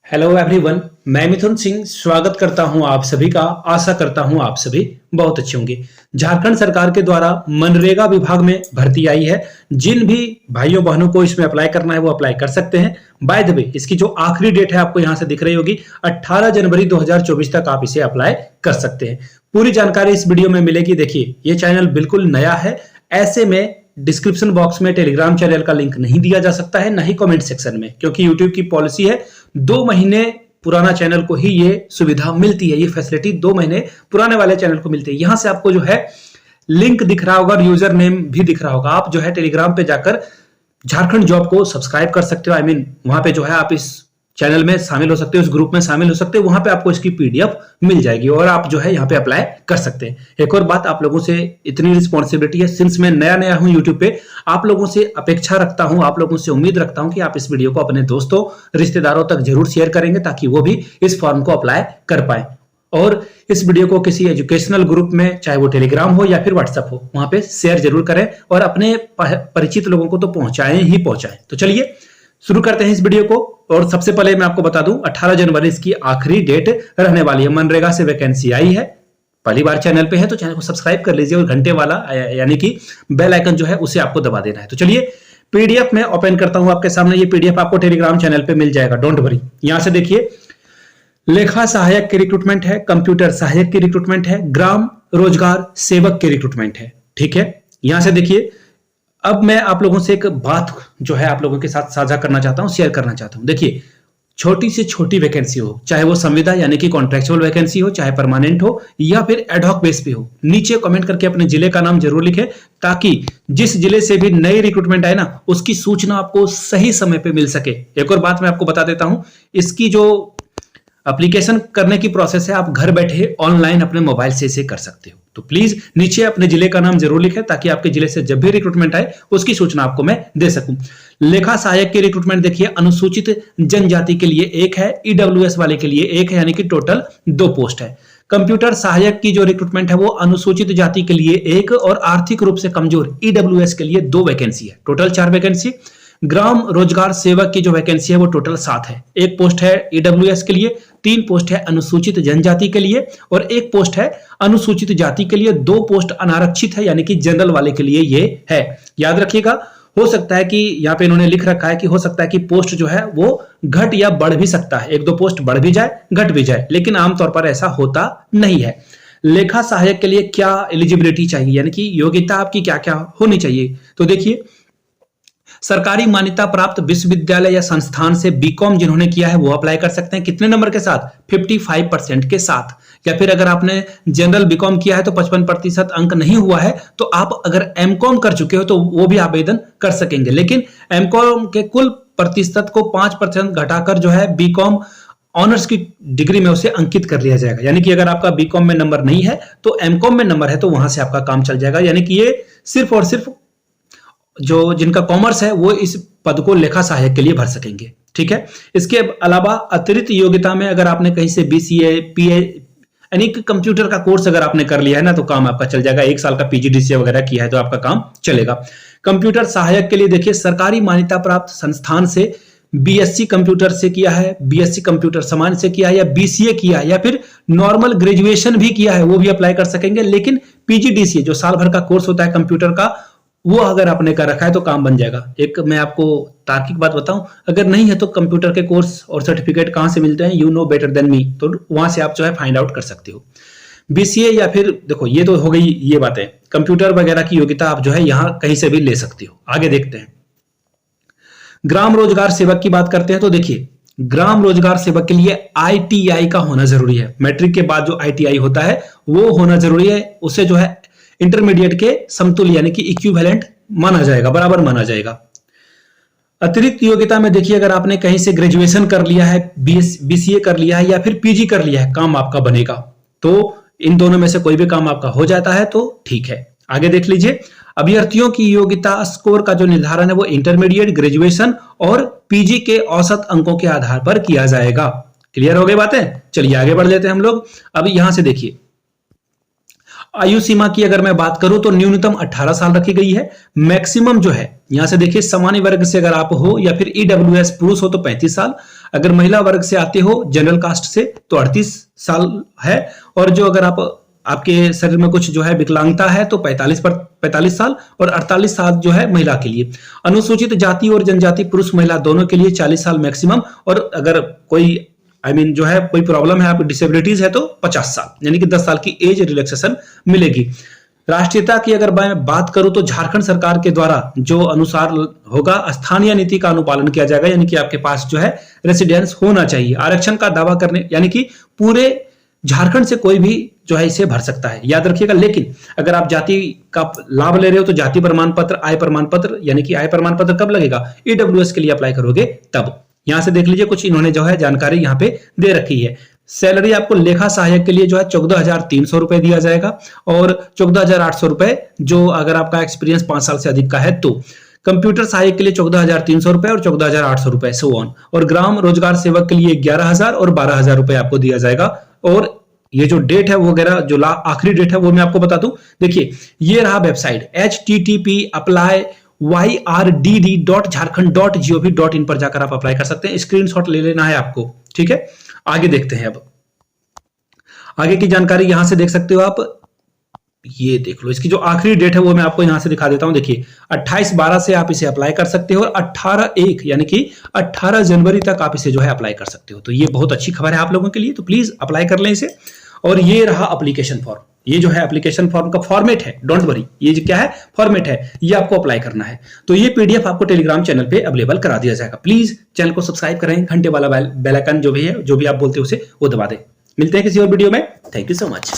Hello everyone, मैं मिथुन सिंह स्वागत करता हूं आप सभी का। आशा करता हूं आप सभी बहुत अच्छे होंगे। झारखंड सरकार के द्वारा मनरेगा विभाग में भर्ती आई है। जिन भी भाइयों बहनों को इसमें अप्लाई करना है वो अप्लाई कर सकते हैं। बाय द वे, इसकी जो आखिरी डेट है आपको यहां से दिख रही होगी, 18 जनवरी 2024 तक आप इसे अप्लाई कर सकते हैं। पूरी जानकारी इस वीडियो में मिलेगी। देखिए, ये चैनल बिल्कुल नया है, ऐसे में डिस्क्रिप्शन बॉक्स में टेलीग्राम चैनल का लिंक नहीं दिया जा सकता है, ना ही कमेंट सेक्शन में, क्योंकि यूट्यूब की पॉलिसी है 2 महीने पुराना चैनल को ही ये सुविधा मिलती है। ये फैसिलिटी 2 महीने पुराने वाले चैनल को मिलती है। यहां से आपको जो है लिंक दिख रहा होगा और यूजर नेम भी दिख रहा होगा। आप जो है टेलीग्राम पे जाकर झारखंड जॉब को सब्सक्राइब कर सकते हो। वहां पे जो है आप इस चैनल में शामिल हो सकते हो, इस ग्रुप में शामिल हो सकते हो। वहां पे आपको इसकी पीडीएफ मिल जाएगी और आप जो है यहाँ पे अप्लाई कर सकते हैं। एक और बात, आप लोगों से इतनी रिस्पॉन्सिबिलिटी है, सिंस मैं नया हूं यूट्यूब पे, आप लोगों से अपेक्षा रखता हूं, आप लोगों से उम्मीद रखता हूं कि आप इस वीडियो को अपने दोस्तों रिश्तेदारों तक जरूर शेयर करेंगे, ताकि वो भी इस फॉर्म को अप्लाई कर पाए। और इस वीडियो को किसी एजुकेशनल ग्रुप में, चाहे वो टेलीग्राम हो या फिर व्हाट्सएप हो, वहां पे शेयर जरूर करें और अपने परिचित लोगों को तो पहुंचाएं ही पहुंचाएं। तो चलिए शुरू करते हैं इस वीडियो को। और सबसे पहले मैं आपको बता दूं, 18 जनवरी इसकी आखिरी डेट रहने वाली है। मनरेगा से वैकेंसी आई है। पहली बार चैनल पे है तो चैनल को सब्सक्राइब कर लीजिए और घंटे वाला यानी कि बेल आइकन जो है उसे आपको दबा देना है। तो चलिए पीडीएफ में ओपन करता हूं आपके सामने। ये पीडीएफ आपको टेलीग्राम चैनल पे मिल जाएगा, डोंट वरी। यहां से देखिए, लेखा सहायक की रिक्रूटमेंट है, कंप्यूटर सहायक की रिक्रूटमेंट है, ग्राम रोजगार सेवक की रिक्रूटमेंट है। ठीक है, यहां से देखिए, अब मैं आप लोगों से एक बात जो है आप लोगों के साथ साझा करना चाहता हूं, शेयर करना चाहता हूं। देखिए, छोटी से छोटी वैकेंसी हो, चाहे वो संविदा यानी कि कॉन्ट्रेक्चुअल वैकेंसी हो, चाहे परमानेंट हो या फिर एडहॉक बेस पे हो, नीचे कमेंट करके अपने जिले का नाम जरूर लिखें, ताकि जिस जिले से भी नई रिक्रूटमेंट आए ना, उसकी सूचना आपको सही समय पे मिल सके। एक और बात मैं आपको बता देता हूं, इसकी जो एप्लीकेशन करने की प्रोसेस है, आप घर बैठे ऑनलाइन अपने मोबाइल से इसे कर सकते हो। तो प्लीज नीचे अपने जिले का नाम जरूर लिखें, ताकि आपके जिले से जब भी रिक्रूटमेंट आए उसकी सूचना आपको मैं दे सकूं। लेखा सहायक की रिक्रूटमेंट देखिए, अनुसूचित जनजाति के लिए 1 है, ईडब्ल्यूएस वाले के लिए 1 है, यानी कि टोटल 2 पोस्ट है। कंप्यूटर सहायक की जो रिक्रूटमेंट है वो अनुसूचित जाति के लिए 1 और आर्थिक रूप से कमजोर ईडब्ल्यूएस के लिए 2 वैकेंसी है, टोटल 4 वैकेंसी। ग्राम रोजगार सेवक की जो वैकेंसी है वो टोटल 7 है। 1 पोस्ट है ईडब्ल्यूएस के लिए, 3 पोस्ट है अनुसूचित जनजाति के लिए और 1 पोस्ट है अनुसूचित जाति के लिए। 2 पोस्ट अनारक्षित है, यानी कि जनरल वाले के लिए ये है। याद रखिएगा, हो सकता है कि यहाँ पे इन्होंने लिख रखा है कि हो सकता है कि पोस्ट जो है वो घट या बढ़ भी सकता है। 1-2 पोस्ट बढ़ भी जाए, घट भी जाए, लेकिन आमतौर पर ऐसा होता नहीं है। लेखा सहायक के लिए क्या एलिजिबिलिटी चाहिए, यानी कि योग्यता आपकी क्या क्या होनी चाहिए, तो देखिए, सरकारी मान्यता प्राप्त विश्वविद्यालय या संस्थान से बीकॉम जिन्होंने किया है वो अप्लाई कर सकते हैं। कितने नंबर के साथ? 55% के साथ। या फिर अगर आपने जनरल बीकॉम किया है तो 55% अंक नहीं हुआ है, तो आप अगर एमकॉम कर चुके हो तो वो भी आवेदन कर सकेंगे। लेकिन एमकॉम के कुल प्रतिशत को 5% घटाकर जो है बीकॉम ऑनर्स की डिग्री में उसे अंकित कर लिया जाएगा। यानी कि अगर आपका बीकॉम में नंबर नहीं है तो एमकॉम में नंबर है, तो वहां से आपका काम चल जाएगा। यानी कि ये सिर्फ और सिर्फ जो जिनका कॉमर्स है वो इस पद को लेखा सहायक के लिए भर सकेंगे। ठीक है, इसके अलावा अतिरिक्त योग्यता में अगर आपने कहीं से बीसीए, पीए यानी कि कंप्यूटर का कोर्स अगर आपने कर लिया है ना, तो काम आपका चल जाएगा। 1 साल का पीजीडीसीए वगैरह किया है तो आपका काम चलेगा। कंप्यूटर सहायक के लिए देखिए, सरकारी मान्यता प्राप्त संस्थान से बीएससी कंप्यूटर से किया है, बीएससी कंप्यूटर सामान्य से किया है, या बीसीए किया है, या फिर नॉर्मल ग्रेजुएशन भी किया है, वो भी अप्लाई कर सकेंगे। लेकिन पीजीडीसीए जो साल भर का कोर्स होता है कंप्यूटर का, वो अगर आपने कर रखा है तो काम बन जाएगा। एक मैं आपको तार्किक बात बताऊं, अगर नहीं है तो कंप्यूटर के कोर्स और सर्टिफिकेट कहां से मिलते हैं, you know better than me, तो वहां से आप जो है फाइंड आउट कर सकते हो। बीसीए या फिर देखो, ये तो हो गई ये बातें, कंप्यूटर वगैरह की योग्यता आप जो है यहां कहीं से भी ले सकते हो। आगे देखते हैं, ग्राम रोजगार सेवक की बात करते हैं। तो देखिए, ग्राम रोजगार सेवक के लिए आईटीआई का होना जरूरी है। मैट्रिक के बाद जो आईटीआई होता है वो होना जरूरी है। उसे जो है इंटरमीडिएट के समतुल्य यानी कि इक्विवेलेंट माना जाएगा, बराबर माना जाएगा। अतिरिक्त योग्यता में देखिए, अगर आपने कहीं से ग्रेजुएशन कर लिया है, बीसीए कर लिया है या फिर पीजी कर लिया है, काम आपका बनेगा। तो इन दोनों में से कोई भी काम आपका हो जाता है तो ठीक है। आगे देख लीजिए, अभ्यर्थियों की योग्यता स्कोर का जो निर्धारण है वो इंटरमीडिएट, ग्रेजुएशन और पीजी के औसत अंकों के आधार पर किया जाएगा। क्लियर हो गई बातें? चलिए आगे बढ़ लेते हैं हम लोग। अब यहां से देखिए, आयु सीमा की अगर मैं बात करूं तो न्यूनतम 18 साल रखी गई है। मैक्सिमम जो है यहां से देखिए, सामान्य वर्ग से अगर आप हो या फिर ईडब्ल्यूएस पुरुष हो तो 35 साल, अगर महिला वर्ग से आते हो जनरल कास्ट से तो 38 साल है, और जो अगर आपके शरीर में कुछ जो है विकलांगता है तो 45 साल, और 48 साल जो है महिला के लिए। अनुसूचित जाति और जनजाति पुरुष महिला दोनों के लिए 40 साल मैक्सिमम, और अगर कोई जो है कोई प्रॉब्लम है, आपको डिसेबिलिटीज है तो 50 साल, यानी कि 10 साल की एज रिलैक्सेशन मिलेगी। राष्ट्रीयता की अगर मैं बात करूं तो झारखंड सरकार के द्वारा जो अनुसार होगा स्थानीय नीति का अनुपालन किया जाएगा, यानी कि आपके पास जो है रेसिडेंस होना चाहिए। आरक्षण का दावा करने, यानी कि पूरे झारखंड से कोई भी जो है इसे भर सकता है, याद रखिएगा। लेकिन अगर आप जाति का लाभ ले रहे हो तो जाति प्रमाण पत्र, आय प्रमाण पत्र, यानी कि आय प्रमाण पत्र कब लगेगा, ईडब्ल्यूएस के लिए अप्लाई करोगे तब। यहां से देख लीजिए कुछ इन्होंने जो है जानकारी यहां पे दे रखी है। सैलरी आपको लेखा सहायक के लिए जो है 14,300 रुपए दिया जाएगा, और 14,800 रुपए जो अगर आपका एक्सपीरियंस 5 साल से अधिक का है तो। कंप्यूटर सहायक के लिए 14,300 रुपए और 14,800 रुपए, सो ऑन। और ग्राम रोजगार सेवक के लिए 11,000 और 12,000 रुपए आपको दिया जाएगा। और ये जो डेट है वो वगैरह जो आखिरी डेट है वो मैं आपको बता दूं, देखिए ये रहा वेबसाइट http://yRDD.jharkhand.gov.in पर जाकर आप अप्लाई कर सकते हैं। स्क्रीनशॉट ले लेना है आपको, ठीक है। आगे देखते हैं, अब आगे की जानकारी यहां से देख सकते हो आप। ये देख लो, इसकी जो आखिरी डेट है वो मैं आपको यहां से दिखा देता हूं। देखिए 28/12 से आप इसे अप्लाई कर सकते हो, और 18/1 यानी कि 18 जनवरी तक आप इसे जो है अप्लाई कर सकते हो। तो ये बहुत अच्छी खबर है आप लोगों के लिए, तो प्लीज अप्लाई कर लें इसे। और ये रहा एप्लीकेशन फॉर्म, ये जो है एप्लीकेशन फॉर्म का फॉर्मेट है, डोंट वरी, ये जो क्या है फॉर्मेट है, ये आपको अप्लाई करना है। तो ये पीडीएफ आपको टेलीग्राम चैनल पे अवेलेबल करा दिया जाएगा। प्लीज चैनल को सब्सक्राइब करें, घंटे वाला बेल आइकन जो भी है, जो भी आप बोलते हो उसे वो दबा दें। मिलते हैं किसी और वीडियो में। Thank you so much.